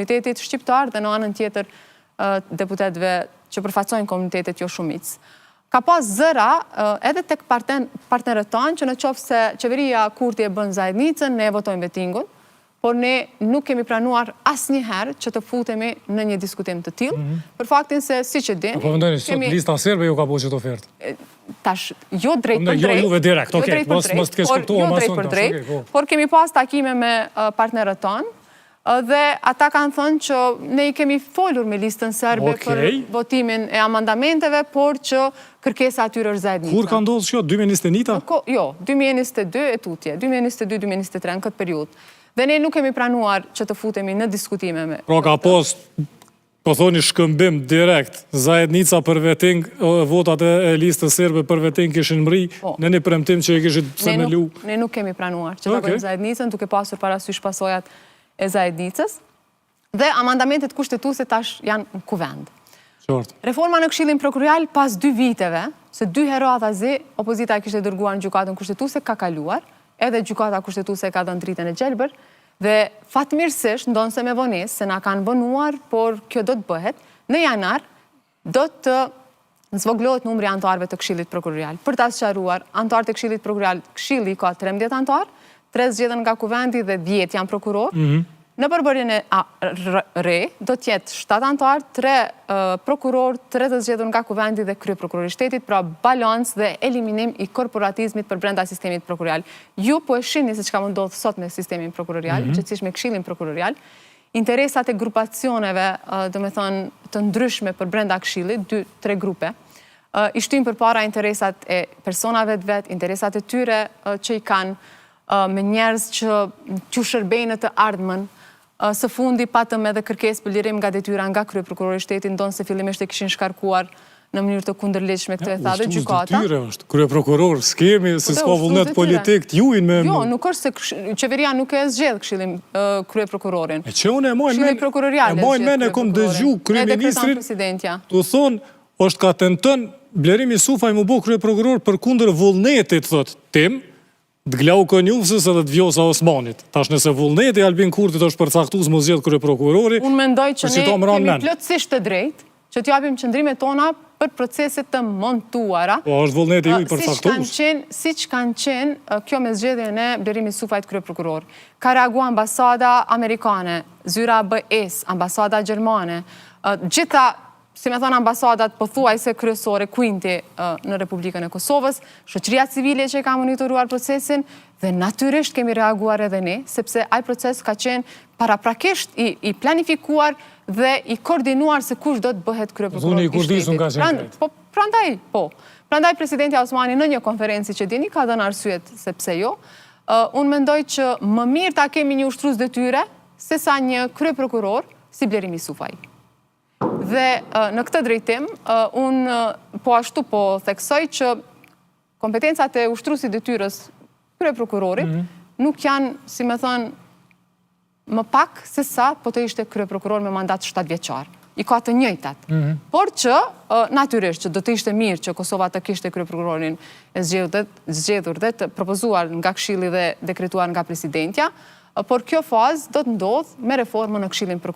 komunitetit shqiptar dhe në anën tjetër deputetëve që përfaqësojnë komunitetet jo shumicë. Ka pas zëra edhe tek partnerët tanë që në qoftë se qeveria Kurti e bën zajednicën, ne e votojmë vettingun, por ne nuk kemi pranuar asnjëherë që të futemi në një diskutim të tillë, për faktin se siç e din. Po mendoni sot lista serbe ju ka bërë çdo ofertë. Tash jo drejt për drejt. Jo juve direkt, okay, mos të kesh kuptuar më shumë. Por kemi pas takime me partnerët tanë dhe ata kanë thënë që ne i kemi folur me listën serbe për votimin e amandamenteve, por që kërkesa atyre është zajednica. Kur ka ndodhur kjo 2021-ta? Jo, 2022 e tutje, 2022-2023 në këtë periudhë. Dhe ne nuk kemi pranuar që të futemi në diskutime me... Pra ka pas, po thoni shkëmbim direkt, zajednica për vetting, votat e listës serbe për vetting kishin mri, në një premtim që e kishit themelu. Ne nuk kemi pranuar që të bëjmë zajednicën, duke pasur parasysh pasojat e zajednicës, dhe amandamentet kushtetuese tash janë në kuvend. Reforma në Këshillin Prokurorial pas 2 viteve, se 2 herë zi, opozita e kishte dërguar në gjykatën kushtetuese, ka kaluar, edhe gjykata kushtetuese ka dhënë dritën e gjelbër, dhe fatmirësisht, ndonë se me vonesë, se na kanë vonuar, por kjo do të bëhet, në janar do të zvoglohet numri antarëve të Këshillit Prokurorial. Për ta sqaruar, antarët e Këshillit Prokurorial, Këshilli ka 13 antarë, 3 zgjedhën nga kuvendi dhe 10 janë prokuror. Në përbërjen e re, do tjetë 7 antarë, 3 prokuror, 3 të zgjedhur nga kuvendi dhe krye prokurori shtetit, pra balans dhe eliminim i korporatizmit për brenda sistemit prokurorial. Ju po e shihni se çka ndodh sot me sistemin prokurorial, qëtësisht me Këshillin Prokurorial, interesat e grupacioneve, domethënë të ndryshme për brenda Këshillit, 2-3 grupe, i shtyjnë përpara interesat e personave të vet, interesat e tyre që i kanë me njerëz që shërbejnë të ardhmen. Së fundi patëm edhe kërkesë për lirim nga detyra nga krye prokurori shtetit, ndonë se fillimisht e kishin shkarkuar në mënyrë të kundërligjshme këtë e tha dhe gjykata. Detyre është, krye prokuror, s'kemi, se s'ka vullnet politik, t'juin me... Jo, nuk është se qeveria nuk e zgjedh Këshillin krye prokurorin. E që unë e mojnë men e kom dëgju kryeministrin, të thonë, është ka tentën Blerimi Sufaj mu bo krye prokuror për kundër vullnetit, thot, tim, të glau kënjufësës edhe të Vjosa Osmanit. Tash nëse vullneti Albin Kurtit është përcaktues më zgjedh krye prokurori... Unë mendoj që ne kemi plotësisht të drejtë që t'japim qëndrimet tona për proceset të montuara. Po, është vullneti ju i përcaktues. Siç kanë qenë kjo me zgjedhjen e Blerimit Sufajt krye prokuror. Ka reaguar ambasada amerikane, zyra BE-s, ambasada gjermane, gjitha, si me thonë ambasadat pothuajse kryesore Quinti në Republikën e Kosovës, shoqëria civile që ka monitoruar procesin, dhe natyrisht kemi reaguar edhe ne, sepse ai proces ka qenë paraprakisht i planifikuar dhe i koordinuar se kush do të bëhet kryeprokuror i shtetit. Prandaj presidenti Osmani në një konferenci që dini ka dhënë arsyet sepse jo. Unë mendoj që më mirë ta kemi një ushtrues detyre se sa një kryeprokuror si Blerimi Sufaj. Dhe në këtë drejtim, unë po ashtu po theksoj që kompetencat e ushtruesit detyrës krye prokurorit nuk janë, si me thënë, më pak se sa po të ishte krye prokuror me mandat 7 vjeçar. I ka të njëjtat. Por që, natyrisht, që do të ishte mirë që Kosova të kishte krye prokurorin e zgjedhur dhe të propozuar nga Këshilli dhe dekretuar nga presidentja, por kjo fazë do të ndodhë me reformën në Këshillin Prokurorial.